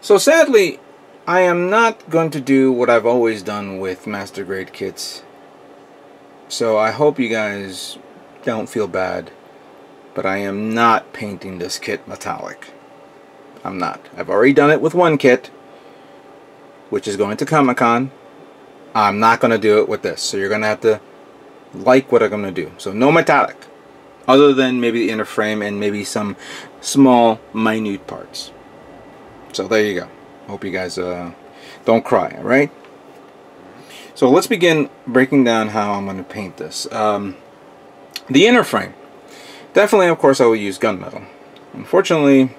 So sadly, I am not going to do what I've always done with master grade kits. So I hope you guys don't feel bad, but I am not painting this kit metallic. I'm not. I've already done it with one kit, which is going to Comic-Con. I'm not going to do it with this. So you're going to have to like what I'm going to do. So no metallic, other than maybe the inner frame and maybe some small, minute parts. So there you go. Hope you guys don't cry, alright? So let's begin breaking down how I'm going to paint this. The inner frame. Definitely, of course, I will use gunmetal. Unfortunately,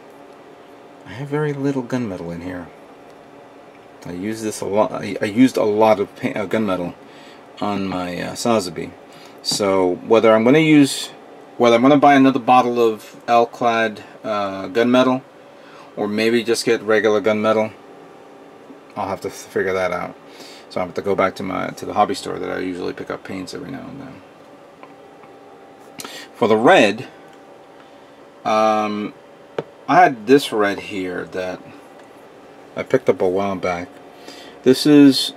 I have very little gunmetal in here. I use this a lot. I used a lot of gunmetal on my Sazabi. So whether I'm going to buy another bottle of L-clad gunmetal, or maybe just get regular gunmetal, I'll have to figure that out. So I have to go back to the hobby store that I usually pick up paints every now and then. For the red, I had this red here that I picked up a while back. This is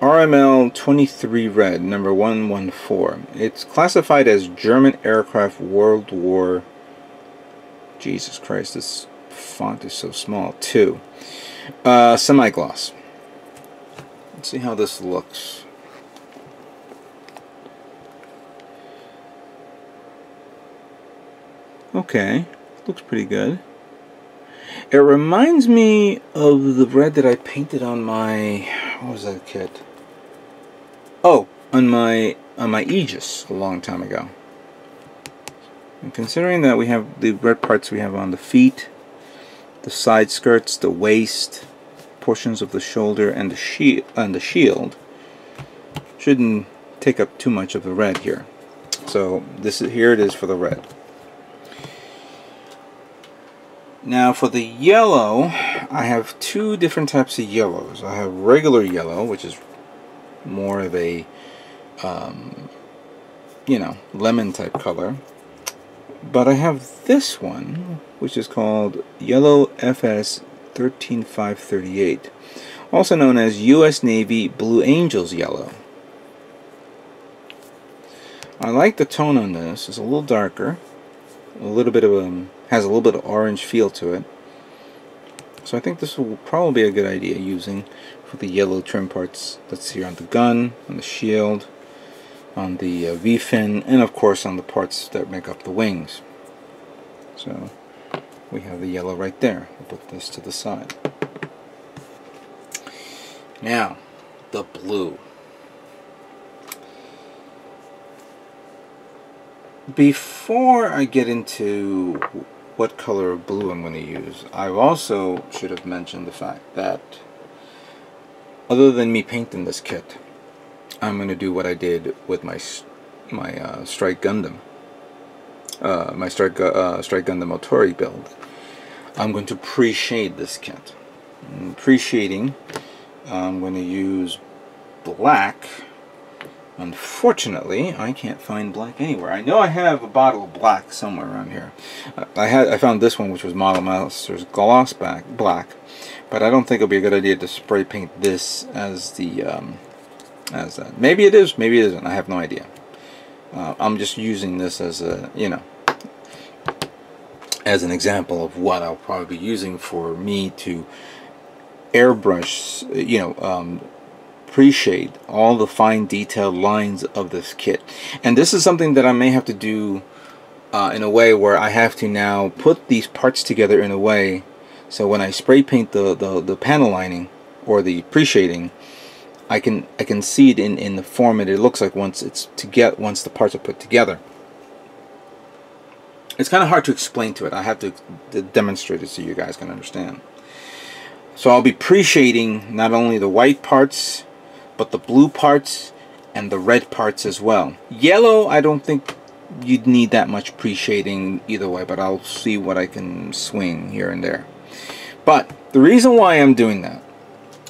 RML 23 red, number 114. It's classified as German Aircraft World War. Jesus Christ, this font is so small. 2. Semi-gloss. Let's see how this looks. Okay, looks pretty good. It reminds me of the red that I painted on my, what was that kit? Oh, on my Aegis a long time ago. And considering that we have the red parts we have on the feet, the side skirts, the waist, portions of the shoulder, and the shield, shouldn't take up too much of the red here. So here it is for the red. Now for the yellow, I have two different types of yellows. I have regular yellow, which is more of a you know, lemon type color. But I have this one, which is called Yellow FS 13538, also known as U.S. Navy Blue Angels Yellow. I like the tone on this. It's a little darker, a little bit of has a little bit of orange feel to it. So I think this will probably be a good idea using for the yellow trim parts that's here on the gun, on the shield, on the V-fin, and of course on the parts that make up the wings. So we have the yellow right there. We'll put this to the side. Now, the blue. Before I get into what color of blue I'm going to use, I also should have mentioned the fact that other than me painting this kit, I'm going to do what I did with my Strike Gundam, my Strike Gundam Ootori build. I'm going to pre-shade this kit. Pre-shading, I'm going to use black. Unfortunately, I can't find black anywhere. I know I have a bottle of black somewhere around here. I found this one, which was Model Master's Gloss Black, but I don't think it'll be a good idea to spray paint this as the as that. Maybe it is, maybe it isn't. I have no idea. I'm just using this as a, you know, as an example of what I'll probably be using for me to airbrush, you know, pre-shade all the fine detailed lines of this kit. And this is something that I may have to do in a way where I have to now put these parts together in a way so when I spray paint the panel lining or the pre-shading, I can see it in the form that it looks like once the parts are put together. It's kind of hard to explain to it. I have to demonstrate it so you guys can understand. So I'll be pre-shading not only the white parts, but the blue parts and the red parts as well. Yellow, I don't think you'd need that much pre-shading either way, but I'll see what I can swing here and there. But the reason why I'm doing that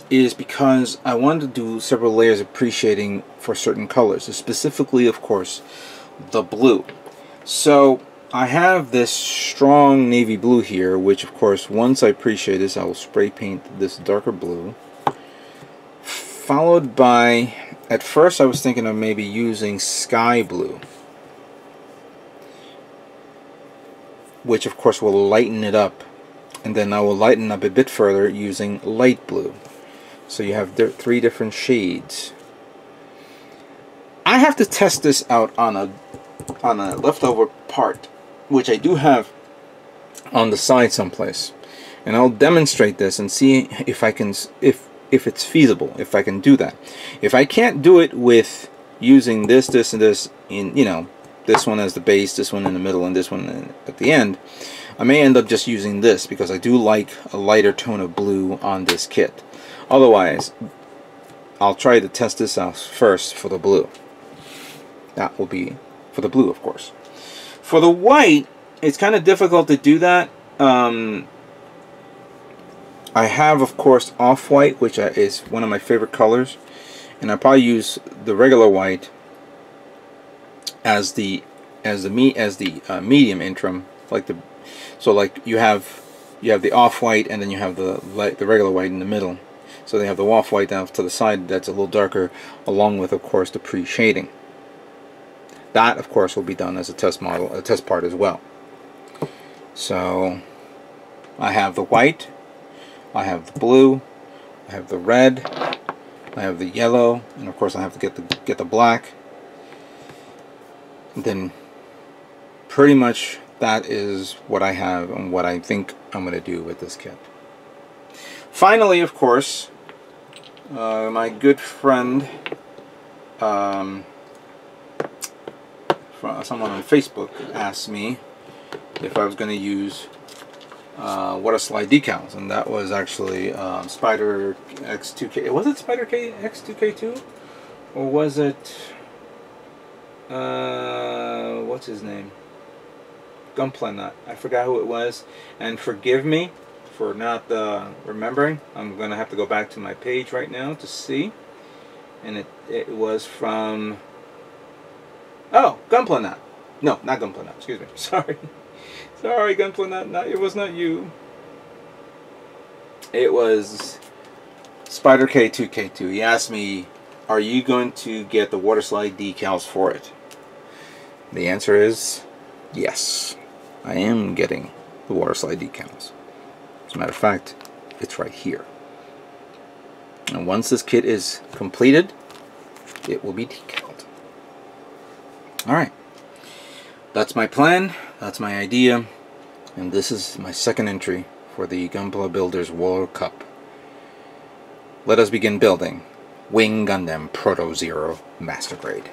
is because I wanted to do several layers of pre-shading for certain colors, specifically, of course, the blue. So I have this strong navy blue here, which of course once I pre-shade this I will spray paint this darker blue, followed by, at first I was thinking of maybe using sky blue, which of course will lighten it up, and then I will lighten up a bit further using light blue. So you have 3 different shades. I have to test this out on a leftover part, which I do have on the side someplace, and I'll demonstrate this and see if I can, if it's feasible, if I can do that. If I can't do it with using this, and this in, you know, this one as the base, this one in the middle, and this one at the end, I may end up just using this because I do like a lighter tone of blue on this kit. Otherwise, I'll try to test this out first for the blue. That will be for the blue, of course. For the white, it's kind of difficult to do that. I have, of course, off-white, which is one of my favorite colors, and I probably use the regular white as the medium interim, like the, so like you have the off-white, and then you have the regular white in the middle. So they have the off-white down to the side that's a little darker, along with, of course, the pre-shading. That, of course, will be done as a test model, a test part as well. So I have the white, I have the blue, I have the red, I have the yellow, and of course I have to get the black. And then pretty much that is what I have and what I think I'm going to do with this kit. Finally, of course, my good friend, someone on Facebook asked me if I was going to use water slide decals, and that was actually Spider X2K. Was it Spider X2K2, or was it what's his name? Gunpla. I forgot who it was, and forgive me for not remembering. I'm gonna have to go back to my page right now to see, and it was from, oh, Gunpla. No, not Gunpla. Excuse me. Sorry, Gunpla. It was not you. It was Spider K2K2. He asked me, "Are you going to get the water slide decals for it?" The answer is yes. I am getting the water slide decals. As a matter of fact, it's right here. And once this kit is completed, it will be decaled. Alright. That's my plan, that's my idea, and this is my second entry for the Gunpla Builders World Cup. Let us begin building Wing Gundam Proto Zero Master Grade.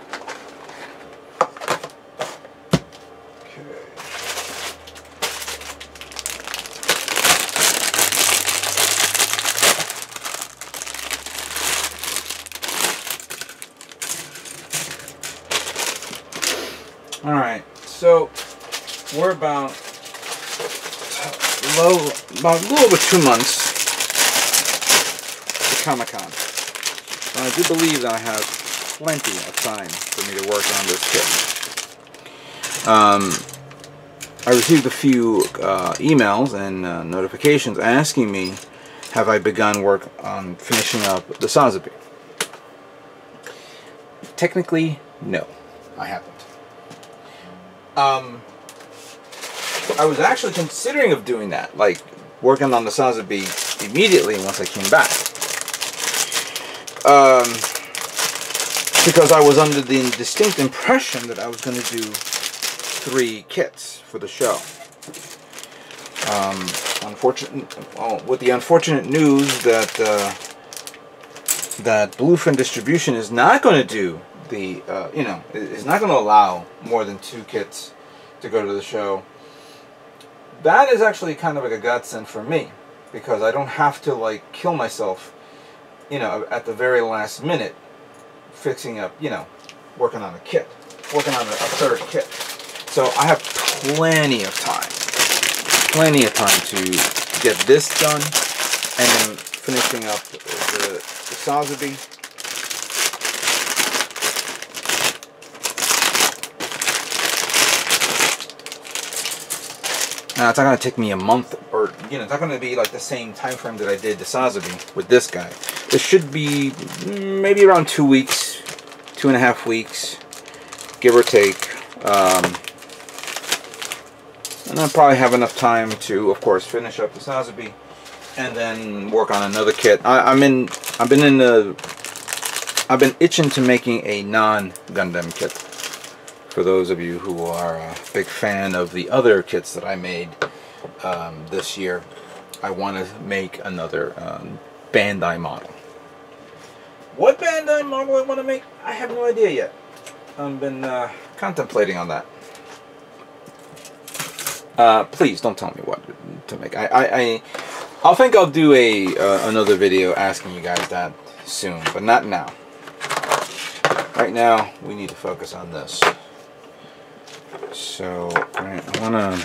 Alright, so we're about a little over 2 months to Comic-Con. I do believe that I have plenty of time for me to work on this kit. I received a few emails and notifications asking me, have I begun work on finishing up the Sazabi? Technically, no, I haven't. I was actually considering of doing that, like working on the Sazabi immediately once I came back. Because I was under the distinct impression that I was going to do 3 kits for the show. With the unfortunate news that that Bluefin Distribution is not going to do the, is not going to allow more than 2 kits to go to the show. That is actually kind of like a godsend for me, because I don't have to like kill myself, at the very last minute, fixing up, working on a kit, working on a 3rd kit. So I have plenty of time to get this done, and then finishing up the Sazabi. Now, it's not going to take me a month, or, you know, it's not going to be like the same time frame that I did the Sazabi with this guy. It should be maybe around 2 weeks, 2.5 weeks, give or take. And I'll probably have enough time to, of course, finish up the Sazabi and then work on another kit. I've been itching to making a non-Gundam kit. For those of you who are a big fan of the other kits that I made this year, I want to make another Bandai model. What Bandai model I want to make, I have no idea yet. I've been contemplating on that. Please don't tell me what to make. I think I'll do another video asking you guys that soon, but not now. Right now, we need to focus on this. So I wanna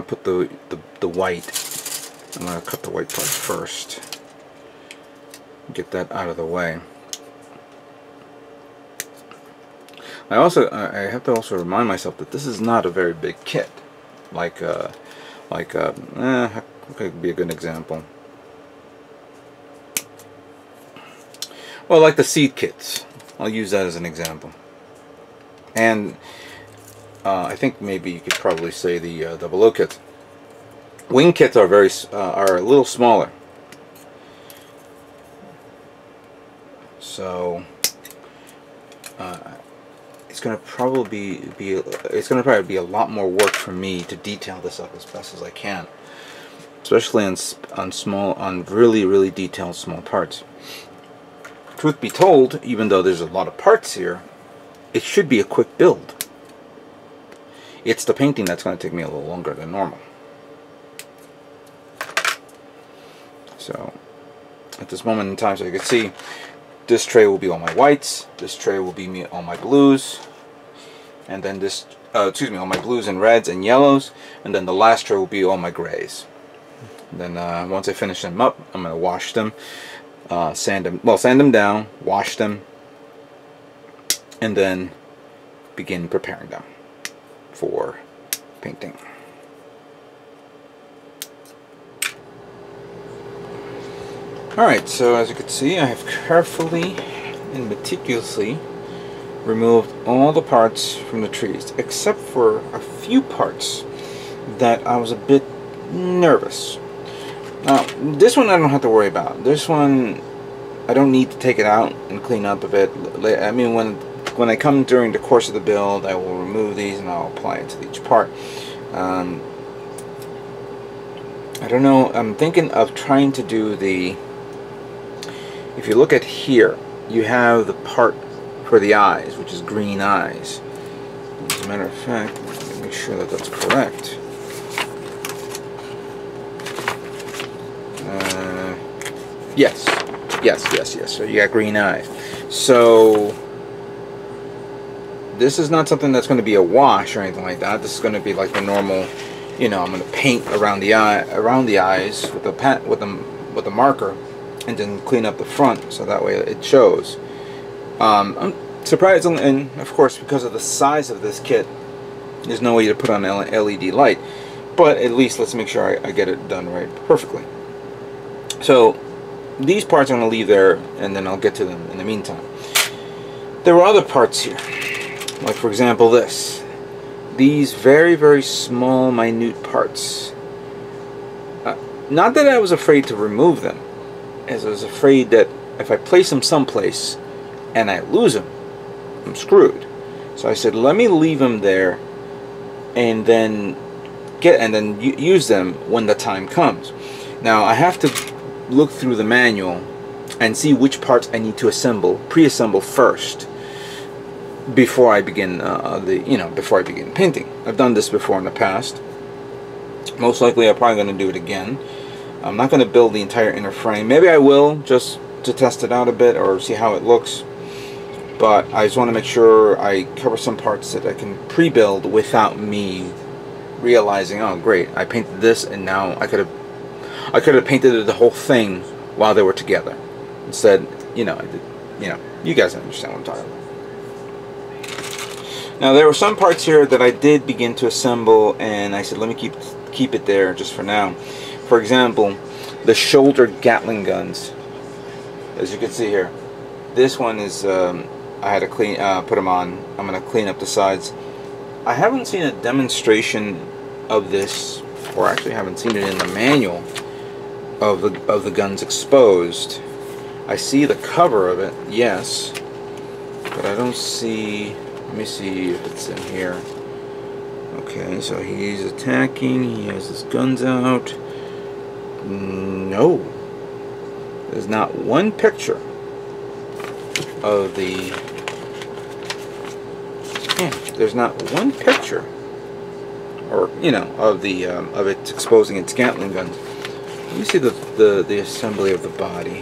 put the white. I'm gonna cut the white part first. Get that out of the way. I have to also remind myself that this is not a very big kit. What could be a good example? Well, like the seed kits. I'll use that as an example. And I think maybe you could probably say the below kits. Wing kits are are a little smaller. So it's going to probably be a lot more work for me to detail this up as best as I can, especially on really detailed small parts. Truth be told, even though there's a lot of parts here, it should be a quick build. It's the painting that's going to take me a little longer than normal. So at this moment in time, so you can see, this tray will be all my whites, this tray will be all my blues, and then this, all my blues and reds and yellows, and then the last tray will be all my grays. And then once I finish them up, I'm going to wash them, sand them down, wash them, and then begin preparing them for painting. Alright, so as you can see, I have carefully and meticulously removed all the parts from the trees, except for a few parts that I was a bit nervous. Now, this one I don't have to worry about. This one, I don't need to take it out and clean up a bit. I mean, when I come during the course of the build, I will remove these and I'll apply it to each part. I don't know, I'm thinking of trying to do the... If you look at here, you have the part for the eyes, which is green eyes. As a matter of fact, let me make sure that that's correct. Yes. So you got green eyes. So this is not something that's going to be a wash or anything like that. This is going to be like the normal, you know, I'm going to paint around the eyes with the marker, and then clean up the front so that way it shows. I'm surprised, and of course because of the size of this kit, there's no way to put on an LED light, but at least let's make sure I get it done right perfectly. So these parts I'm going to leave there, and then I'll get to them in the meantime. There were other parts here, like for example these very small minute parts. Not that I was afraid to remove them, as I was afraid that if I place them someplace and I lose them, I'm screwed. So I said, let me leave them there and then use them when the time comes. Now I have to look through the manual and see which parts I need to pre-assemble first before I begin before I begin painting. I've done this before in the past. Most likely I'm probably going to do it again. I'm not going to build the entire inner frame. Maybe I will, just to test it out a bit or see how it looks. But I just want to make sure I cover some parts that I can pre-build without me realizing, oh great, I painted this and now I could have painted the whole thing while they were together. Instead, you guys understand what I'm talking about. Now there were some parts here that I did begin to assemble, and I said let me keep it there just for now. For example, the shoulder Gatling guns. As you can see here, this one is I had to put them on. I'm going to clean up the sides. I haven't seen a demonstration of this, or actually haven't seen it in the manual of the guns exposed. I see the cover of it, yes, but I don't see. Let me see if it's in here. Okay, so he's attacking. He has his guns out. No, there's not one picture of the. Yeah, there's not one picture, or of the of it exposing its Gatling guns. Let me see the assembly of the body.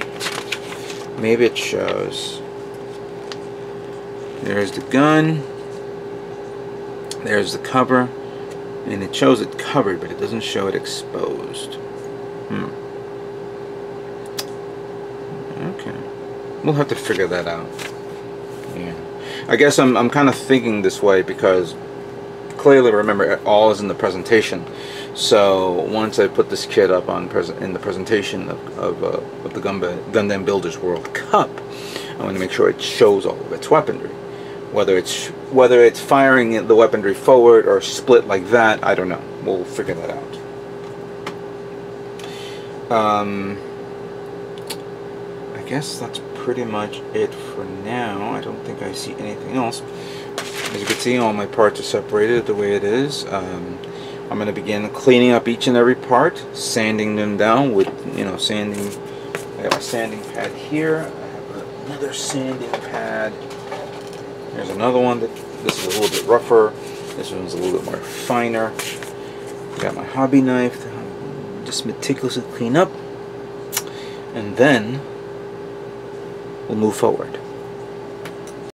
Maybe it shows. There's the gun. There's the cover, and it shows it covered, but it doesn't show it exposed. Okay, we'll have to figure that out. Yeah, I guess I'm kind of thinking this way because clearly, remember, all is in the presentation. So once I put this kit up in the presentation of the Gundam Builders World Cup, I want to make sure it shows all of its weaponry. Whether it's firing the weaponry forward or split like that, I don't know. We'll figure that out. I guess that's pretty much it for now. I don't think I see anything else. As you can see, all my parts are separated the way it is. I'm going to begin cleaning up each and every part, sanding them down with, sanding. I got my sanding pad here. I have another sanding pad. There's another one that this is a little bit rougher. This one's a little bit more finer. Got my hobby knife to just meticulously clean up, and then we'll move forward.